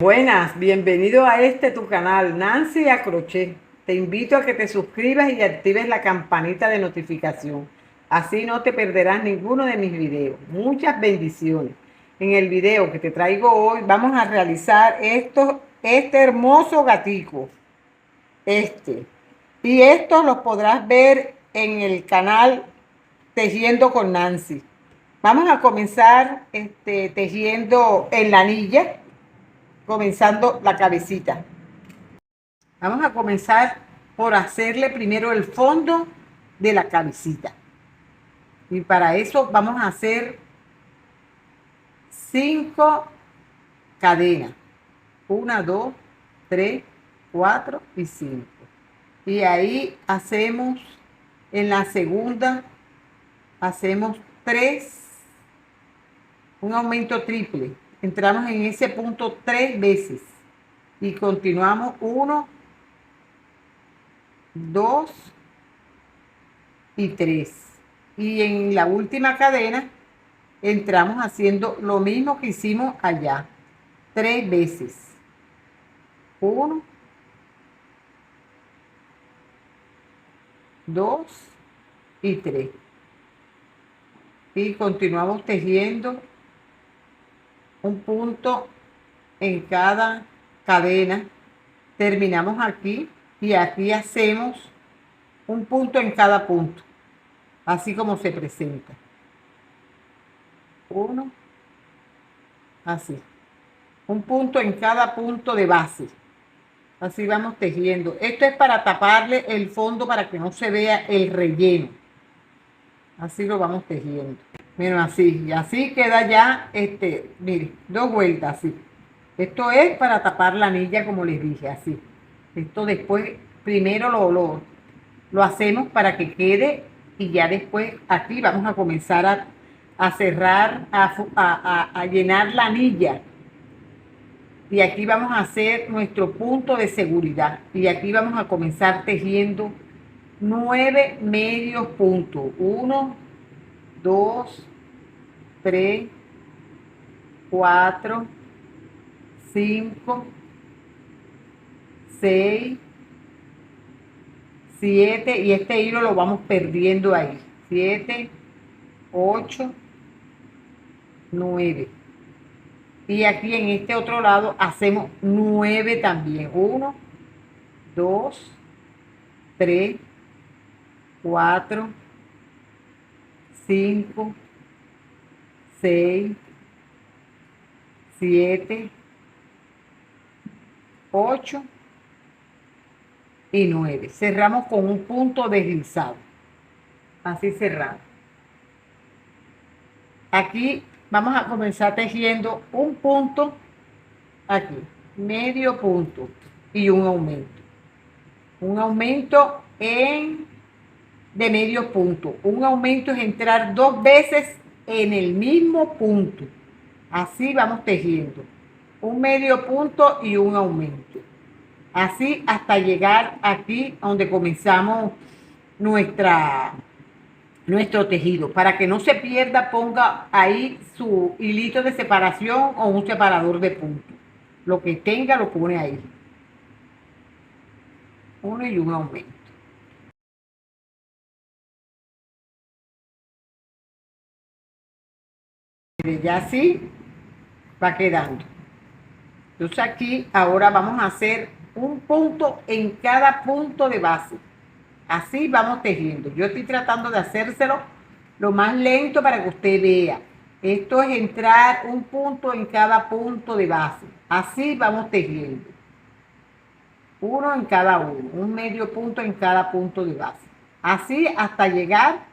Buenas, bienvenido a tu canal, Nancy a Crochet. Te invito a que te suscribas y actives la campanita de notificación. Así no te perderás ninguno de mis videos. Muchas bendiciones. En el video que te traigo hoy vamos a realizar este hermoso gatico. Y estos los podrás ver en el canal Tejiendo con Nancy. Vamos a comenzar tejiendo en la anilla, comenzando la cabecita. Vamos a comenzar por hacerle primero el fondo de la cabecita. Y para eso vamos a hacer 5 cadenas. 1, 2, 3, 4 y 5. Y ahí hacemos, en la segunda, hacemos 3, un aumento triple. Entramos en ese punto 3 veces. Y continuamos 1, 2 y 3. Y en la última cadena entramos haciendo lo mismo que hicimos allá, 3 veces. 1, 2 y 3. Y continuamos tejiendo un punto en cada cadena. Terminamos aquí y aquí hacemos un punto en cada punto, así como se presenta. 1, así. Un punto en cada punto de base. Así vamos tejiendo. Esto es para taparle el fondo para que no se vea el relleno. Así lo vamos tejiendo. Miren, así. Y así queda ya, mire, 2 vueltas así. Esto es para tapar la anilla, como les dije, así. Esto después, primero lo hacemos para que quede y ya después aquí vamos a comenzar a cerrar, a llenar la anilla. Y aquí vamos a hacer nuestro punto de seguridad. Y aquí vamos a comenzar tejiendo 9 medios puntos. 1, 2, 3, 4, 5, 6, 7. Y este hilo lo vamos perdiendo ahí. 7, 8, 9. Y aquí en este otro lado hacemos 9 también. 1, 2, 3, 4, 5, 6, 7, 8 y 9. Cerramos con un punto deslizado. Así cerramos. Aquí vamos a comenzar tejiendo un punto aquí, medio punto y un aumento. Un aumento de medio punto. Un aumento es entrar 2 veces en el mismo punto. Así vamos tejiendo. Un medio punto y un aumento. Así hasta llegar aquí donde comenzamos nuestro tejido. Para que no se pierda, ponga ahí su hilito de separación o un separador de puntos. Lo que tenga lo pone ahí. Uno y un aumento. Ya así va quedando. Entonces aquí ahora vamos a hacer un punto en cada punto de base. Así vamos tejiendo. Yo estoy tratando de hacérselo lo más lento para que usted vea. Esto es entrar un punto en cada punto de base. Así vamos tejiendo. Uno en cada uno. Un medio punto en cada punto de base. Así hasta llegar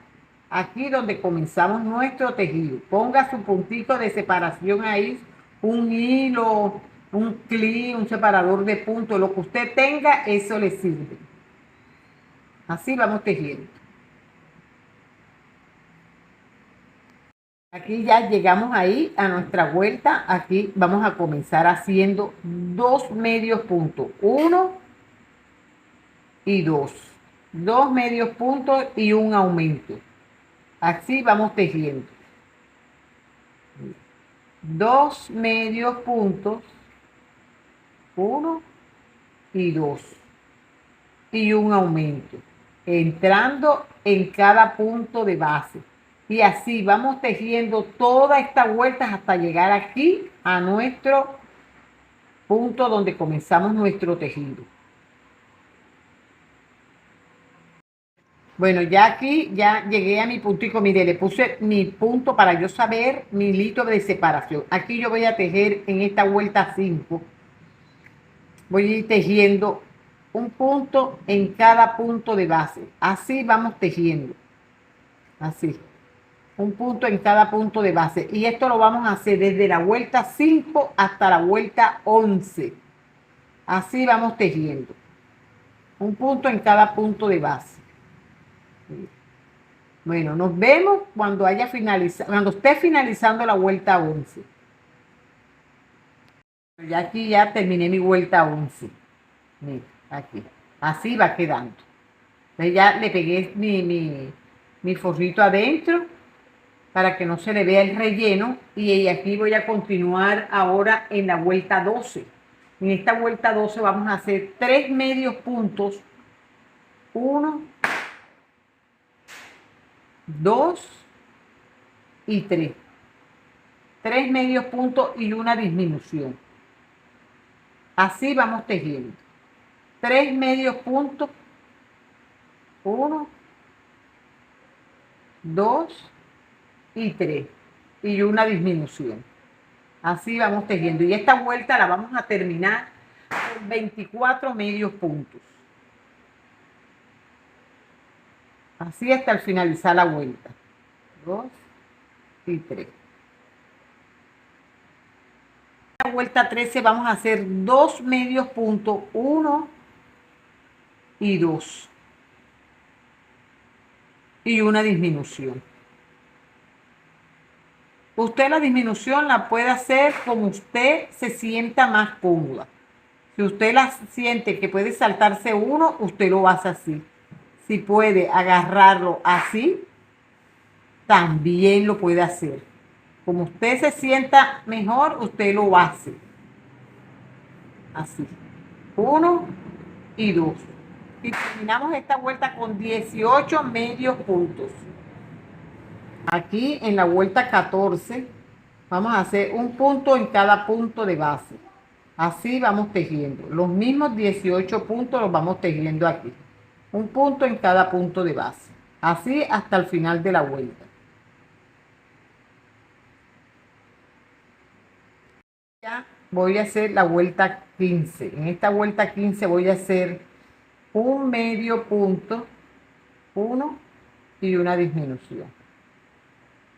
aquí donde comenzamos nuestro tejido. Ponga su puntito de separación ahí. Un hilo, un clip, un separador de puntos. Lo que usted tenga, eso le sirve. Así vamos tejiendo. Aquí ya llegamos ahí a nuestra vuelta. Aquí vamos a comenzar haciendo 2 medios puntos. 1 y 2. 2 medios puntos y un aumento. Así vamos tejiendo. 2 medios puntos 1 y 2. Y un aumento, entrando en cada punto de base. Y así vamos tejiendo todas estas vueltas hasta llegar aquí a nuestro punto donde comenzamos nuestro tejido. Bueno, ya aquí ya llegué a mi puntico. Mire, le puse mi punto para yo saber mi hilito de separación. Aquí yo voy a tejer en esta vuelta 5. Voy a ir tejiendo un punto en cada punto de base. Así vamos tejiendo. Así. Un punto en cada punto de base. Y esto lo vamos a hacer desde la vuelta 5 hasta la vuelta 11. Así vamos tejiendo. Un punto en cada punto de base. Bueno, nos vemos cuando haya finalizado, cuando esté finalizando la vuelta 11. Ya aquí ya terminé mi vuelta 11. Mira, aquí. Así va quedando. Entonces ya le pegué mi forrito adentro para que no se le vea el relleno. Y aquí voy a continuar ahora en la vuelta 12. En esta vuelta 12 vamos a hacer 3 medios puntos. 1, 2 y 3. 3 medios puntos y una disminución. Así vamos tejiendo. 3 medios puntos. 1, 2 y 3. Y una disminución. Así vamos tejiendo. Y esta vuelta la vamos a terminar con 24 medios puntos. Así hasta el finalizar la vuelta. 2 y 3. En la vuelta 13 vamos a hacer 2 medios puntos. 1 y 2. Y una disminución. Usted la disminución la puede hacer como usted se sienta más cómoda. Si usted la siente que puede saltarse uno, usted lo hace así. Si puede agarrarlo así, también lo puede hacer. Como usted se sienta mejor, usted lo hace. Así. 1 y 2. Y terminamos esta vuelta con 18 medios puntos. Aquí en la vuelta 14 vamos a hacer un punto en cada punto de base. Así vamos tejiendo. Los mismos 18 puntos los vamos tejiendo aquí. Un punto en cada punto de base. Así hasta el final de la vuelta. Ya voy a hacer la vuelta 15. En esta vuelta 15 voy a hacer un medio punto, 1 y una disminución.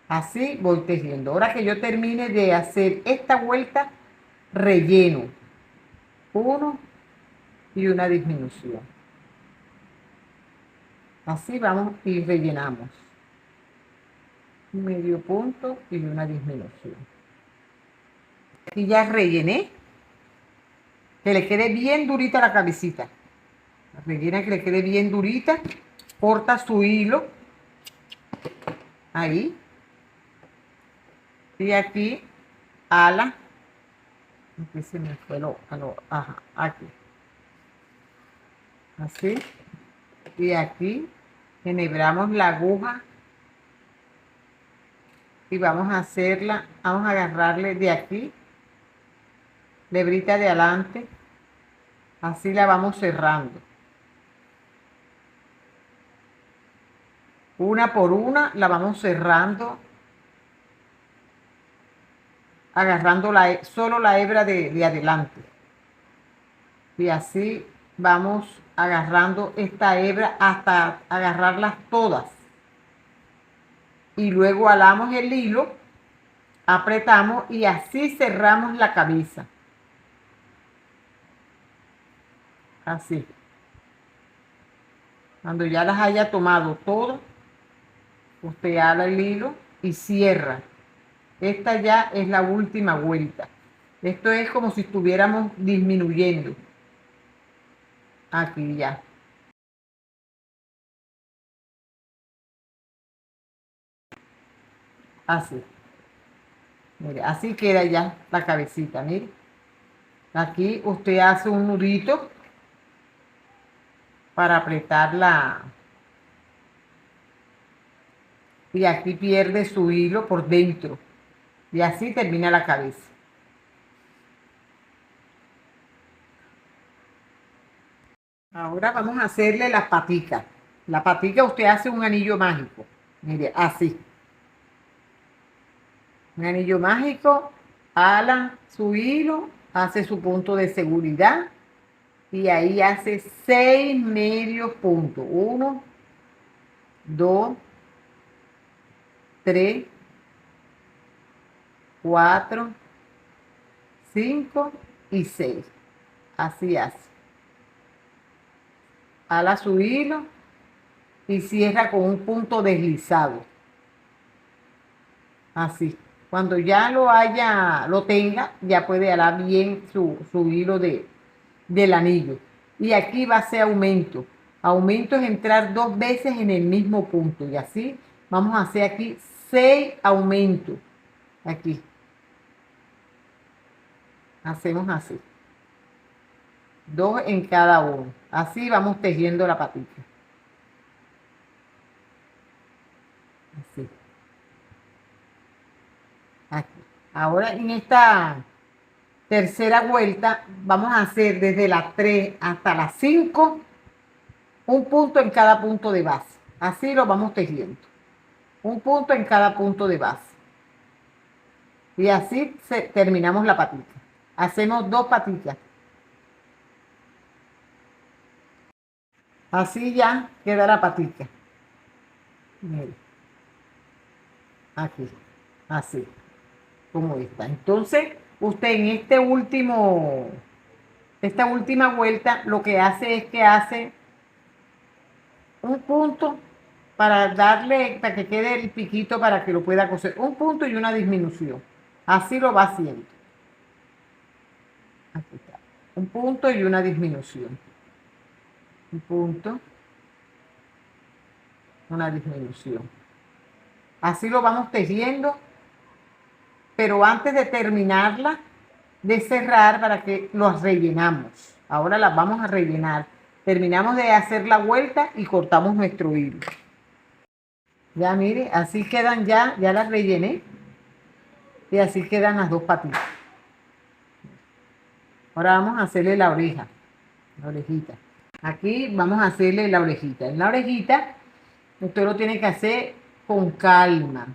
Así voy tejiendo. Ahora que yo termine de hacer esta vuelta, relleno 1 y una disminución. Así vamos y rellenamos. Un medio punto y una disminución. Aquí ya rellené. Que le quede bien durita la cabecita. Rellena que le quede bien durita. Corta su hilo. Ahí. Y aquí ala. Aquí se me fue ajá, aquí. Así. Y aquí enhebramos la aguja. Y vamos a hacerla, vamos a agarrarle de aquí. La hebrita de adelante. Así la vamos cerrando. Una por una la vamos cerrando. Agarrando solo la hebra de adelante. Y así vamos agarrando esta hebra hasta agarrarlas todas. Y luego alamos el hilo, apretamos y así cerramos la cabeza. Así. Cuando ya las haya tomado todas, usted ala el hilo y cierra. Esta ya es la última vuelta. Esto es como si estuviéramos disminuyendo. Aquí ya. Así. Mire, así queda ya la cabecita, mire. Aquí usted hace un nudito para apretarla y aquí pierde su hilo por dentro y así termina la cabeza. Ahora vamos a hacerle las paticas. La patica usted hace un anillo mágico, mire, así. Un anillo mágico, ala su hilo, hace su punto de seguridad y ahí hace 6 medios puntos. 1, 2, 3, 4, 5 y 6. Así hace. Ala su hilo y cierra con un punto deslizado. Así. Cuando ya lo tenga, ya puede alar bien su hilo del anillo. Y aquí va a ser aumento. Aumento es entrar 2 veces en el mismo punto. Y así vamos a hacer aquí 6 aumentos. Aquí. Hacemos así. 2 en cada uno. Así vamos tejiendo la patita. Así. Aquí. Ahora en esta tercera vuelta vamos a hacer desde las 3 hasta las 5 un punto en cada punto de base. Así lo vamos tejiendo. Un punto en cada punto de base. Y así terminamos la patita. Hacemos 2 patitas. Así ya queda la patita. Mire. Aquí. Así. Como esta. Entonces, usted en esta última vuelta, lo que hace es que hace un punto para que quede el piquito para que lo pueda coser. Un punto y una disminución. Así lo va haciendo. Aquí está. Un punto y una disminución. Un punto, una disminución. Así lo vamos tejiendo, pero antes de terminarla, de cerrar para que los rellenamos. Ahora las vamos a rellenar. Terminamos de hacer la vuelta y cortamos nuestro hilo. Ya mire, así quedan ya las rellené. Y así quedan las 2 patitas. Ahora vamos a hacerle la oreja, la orejita. Aquí vamos a hacerle la orejita. En la orejita, usted lo tiene que hacer con calma,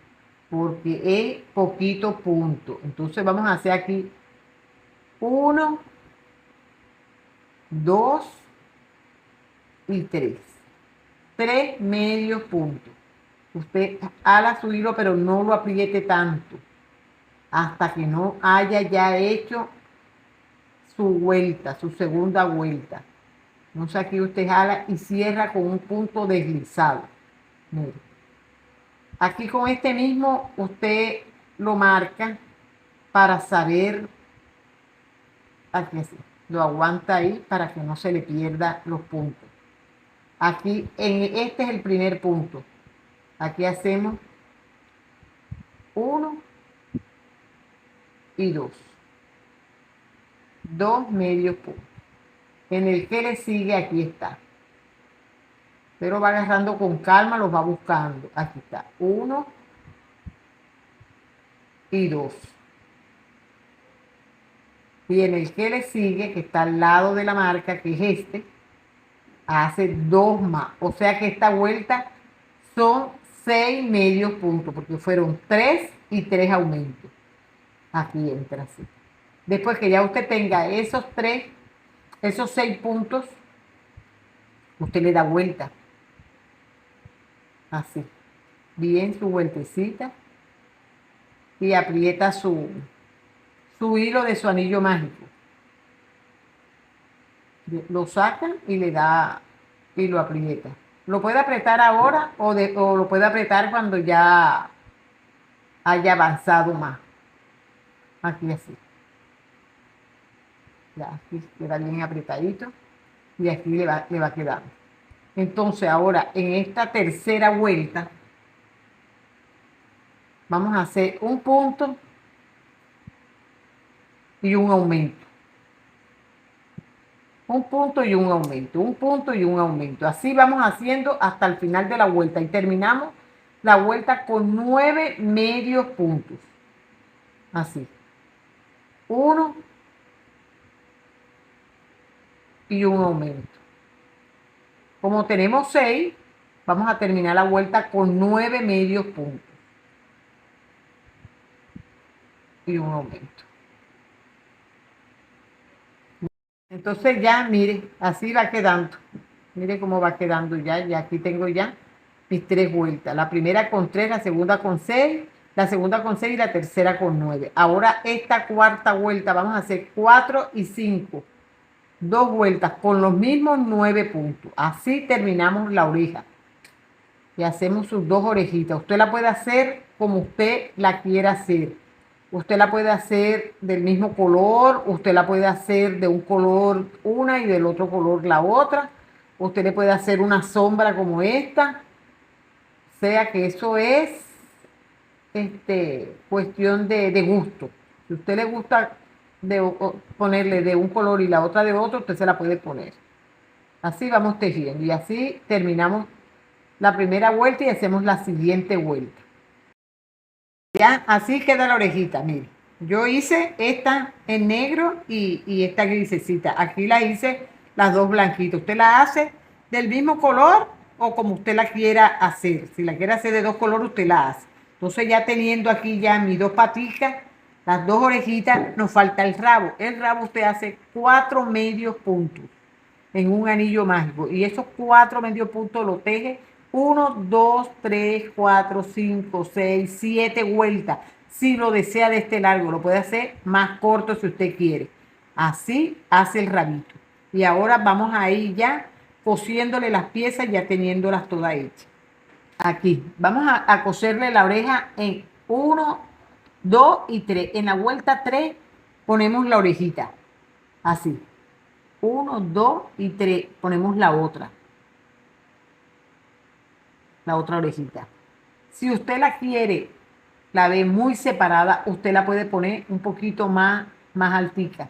porque es poquito punto. Entonces vamos a hacer aquí 1, 2 y 3. 3 medios puntos. Usted ala su hilo, pero no lo apriete tanto hasta que no haya ya hecho su vuelta, su segunda vuelta. Entonces aquí usted jala y cierra con un punto deslizado. Mire. Aquí con este mismo usted lo marca para saber, aquí así, lo aguanta ahí para que no se le pierda los puntos. Aquí, este es el primer punto. Aquí hacemos 1 y 2. 2 medios puntos. En el que le sigue, aquí está. Pero va agarrando con calma, los va buscando. Aquí está. 1 y 2. Y en el que le sigue, que está al lado de la marca, que es este, hace 2 más. O sea que esta vuelta son 6 medios puntos, porque fueron 3 y 3 aumentos. Aquí entra así. Después que ya usted tenga esos 6 puntos, usted le da vuelta. Así. Bien su vueltecita. Y aprieta su hilo de su anillo mágico. Lo saca y le da y lo aprieta. Lo puede apretar ahora o lo puede apretar cuando ya haya avanzado más. Aquí así. Ya aquí queda bien apretadito y aquí le va quedando. Entonces ahora en esta tercera vuelta vamos a hacer un punto y un aumento. Un punto y un aumento, un punto y un aumento. Así vamos haciendo hasta el final de la vuelta y terminamos la vuelta con 9 medios puntos. Así. Uno y un aumento. Como tenemos 6, vamos a terminar la vuelta con 9 medios puntos. Y un aumento. Entonces ya, mire, así va quedando. Mire cómo va quedando ya. Y aquí tengo ya mis 3 vueltas. La primera con 3, la segunda con 6, la segunda con 6 y la tercera con 9. Ahora esta cuarta vuelta vamos a hacer 4 y 5. 2 vueltas con los mismos 9 puntos. Así terminamos la oreja. Y hacemos sus 2 orejitas. Usted la puede hacer como usted la quiera hacer. Usted la puede hacer del mismo color, usted la puede hacer de un color una y del otro color la otra. Usted le puede hacer una sombra como esta. O sea que eso es cuestión de gusto. Si a usted le gusta ponerle de un color y la otra de otro, usted se la puede poner. Así vamos tejiendo y así terminamos la primera vuelta y hacemos la siguiente vuelta. Ya, así queda la orejita, mire. Yo hice esta en negro y esta grisecita. Aquí la hice las dos blanquitas. Usted la hace del mismo color o como usted la quiera hacer. Si la quiere hacer de 2 colores, usted la hace. Entonces ya teniendo aquí ya mis 2 paticas, las 2 orejitas, nos falta el rabo. El rabo usted hace 4 medios puntos en un anillo mágico. Y esos 4 medios puntos lo teje 1, 2, 3, 4, 5, 6, 7 vueltas. Si lo desea de este largo, lo puede hacer más corto si usted quiere. Así hace el rabito. Y ahora vamos a ir ya cosiéndole las piezas, ya teniéndolas todas hechas. Aquí, vamos a coserle la oreja en 1, 2 y 3. En la vuelta 3 ponemos la orejita. Así. 1, 2 y 3. Ponemos la otra orejita. Si usted la quiere, la ve muy separada, usted la puede poner un poquito más altica.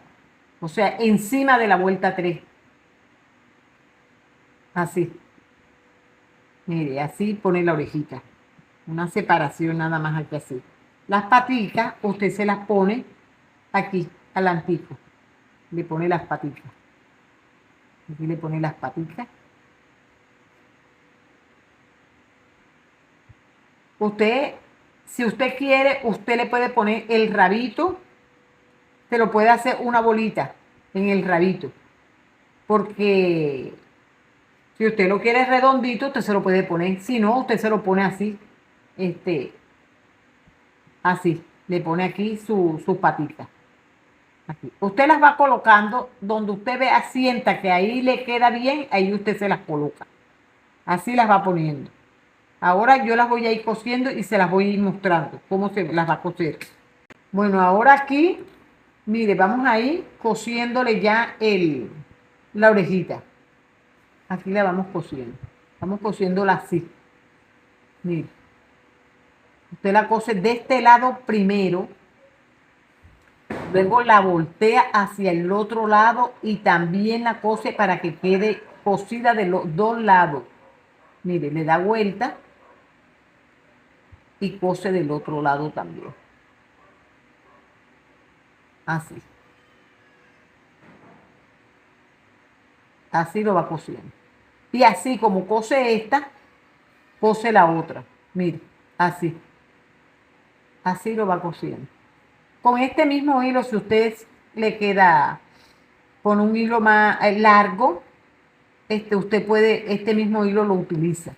O sea, encima de la vuelta 3. Así. Mire, así pone la orejita. Una separación nada más aquí así. Las paticas, usted se las pone aquí, al antico. Le pone las paticas. Aquí le pone las paticas. Usted, si usted quiere, usted le puede poner el rabito, se lo puede hacer una bolita en el rabito, porque si usted lo quiere redondito, usted se lo puede poner, si no, usted se lo pone así, así, le pone aquí sus patitas. Aquí. Usted las va colocando donde usted vea, sienta que ahí le queda bien, ahí usted se las coloca. Así las va poniendo. Ahora yo las voy a ir cosiendo y se las voy a ir mostrando cómo se las va a coser. Bueno, ahora aquí, mire, vamos a ir cosiéndole ya la orejita. Aquí la vamos cosiendo. Vamos cosiéndola así. Mire. Usted la cose de este lado primero. Luego la voltea hacia el otro lado y también la cose para que quede cosida de los dos lados. Mire, le da vuelta y cose del otro lado también. Así. Así lo va cosiendo. Y así como cose esta, cose la otra. Mire, así. Así lo va cosiendo. Con este mismo hilo, si usted le queda con un hilo más largo, usted puede, este mismo hilo lo utiliza.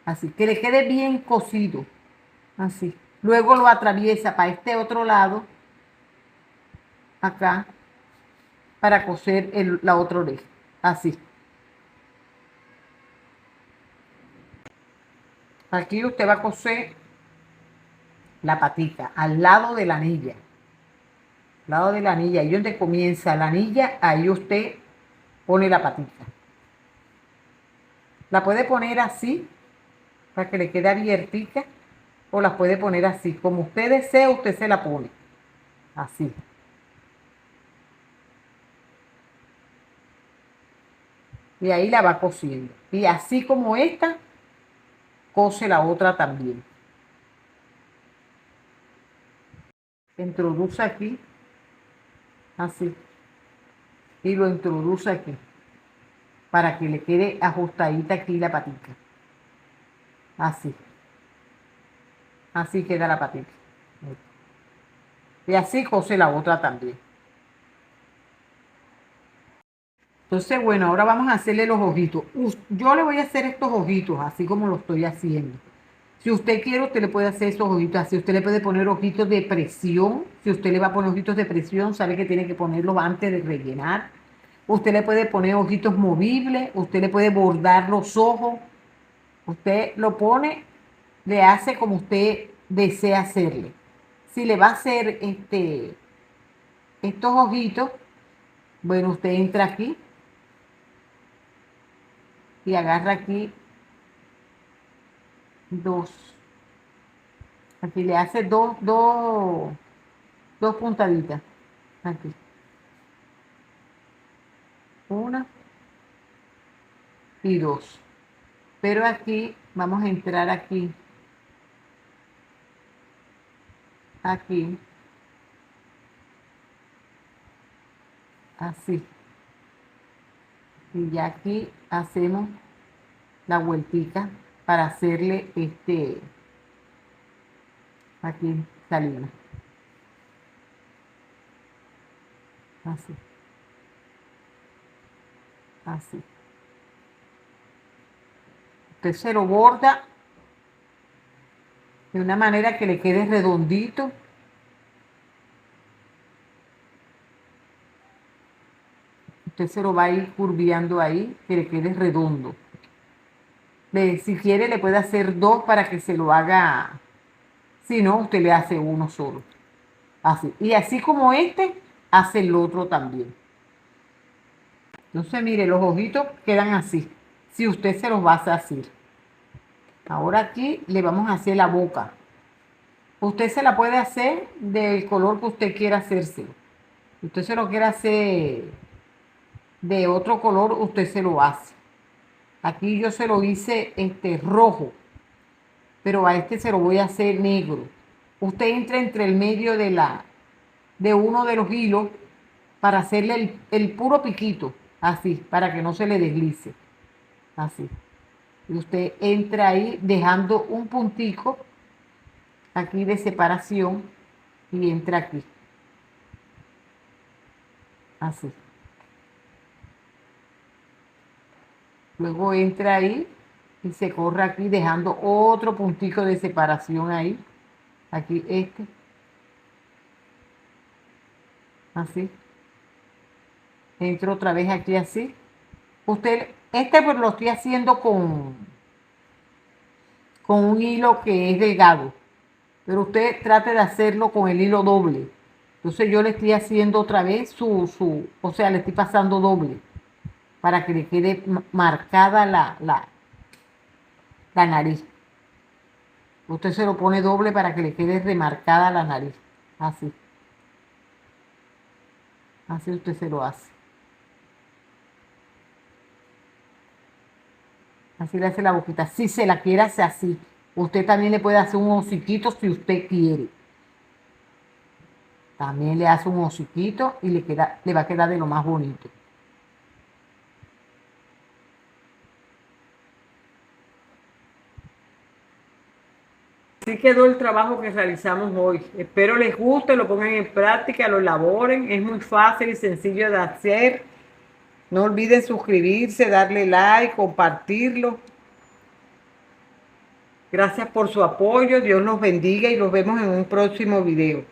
Así, que le quede bien cosido. Así. Luego lo atraviesa para este otro lado, acá, para coser la otra oreja. Así. Aquí usted va a coser la patita al lado de la anilla. Al lado de la anilla. Ahí donde comienza la anilla, ahí usted pone la patita. La puede poner así, para que le quede abiertica, o la puede poner así. Como usted desee, usted se la pone. Así. Y ahí la va cosiendo. Y así como esta, cose la otra también. Introduce aquí, así. Y lo introduce aquí, para que le quede ajustadita aquí la patita. Así. Así queda la patita. Y así cose la otra también. Entonces, bueno, ahora vamos a hacerle los ojitos. Yo le voy a hacer estos ojitos, así como lo estoy haciendo. Si usted quiere, usted le puede hacer esos ojitos así. Usted le puede poner ojitos de presión. Si usted le va a poner ojitos de presión, sabe que tiene que ponerlos antes de rellenar. Usted le puede poner ojitos movibles. Usted le puede bordar los ojos. Usted lo pone, le hace como usted desea hacerle. Si le va a hacer estos ojitos, bueno, usted entra aquí y agarra aquí dos. Aquí le hace dos puntaditas. Aquí. Una y dos. Pero aquí vamos a entrar aquí. Aquí. Así. Y ya aquí hacemos la vueltica para hacerle aquí salimos. Así. Así. Usted se lo borda de una manera que le quede redondito. Usted se lo va a ir curviando ahí, que le quede redondo. Si quiere, le puede hacer dos para que se lo haga. Si no, usted le hace uno solo. Así. Y así como hace el otro también. Entonces, mire, los ojitos quedan así. Si usted se los va a hacer. Ahora aquí le vamos a hacer la boca. Usted se la puede hacer del color que usted quiera hacerse. Si usted se lo quiere hacer de otro color, usted se lo hace. Aquí yo se lo hice rojo, pero a este se lo voy a hacer negro. Usted entra entre el medio de uno de los hilos para hacerle el puro piquito, así, para que no se le deslice. Así. Y usted entra ahí dejando un puntico aquí de separación y entra aquí. Así. Luego entra ahí y se corre aquí dejando otro puntico de separación ahí. Aquí así. Entro otra vez aquí así. Usted, pues lo estoy haciendo con un hilo que es delgado. Pero usted trate de hacerlo con el hilo doble. Entonces yo le estoy haciendo otra vez o sea, le estoy pasando doble para que le quede marcada la nariz. Usted se lo pone doble para que le quede remarcada la nariz. Así. Así usted se lo hace. Así le hace la boquita. Si se la quiere hacer así. Usted también le puede hacer un hociquito si usted quiere. También le hace un hociquito y le va a quedar de lo más bonito. Así quedó el trabajo que realizamos hoy. Espero les guste, lo pongan en práctica, lo elaboren. Es muy fácil y sencillo de hacer. No olviden suscribirse, darle like, compartirlo. Gracias por su apoyo. Dios los bendiga y los vemos en un próximo video.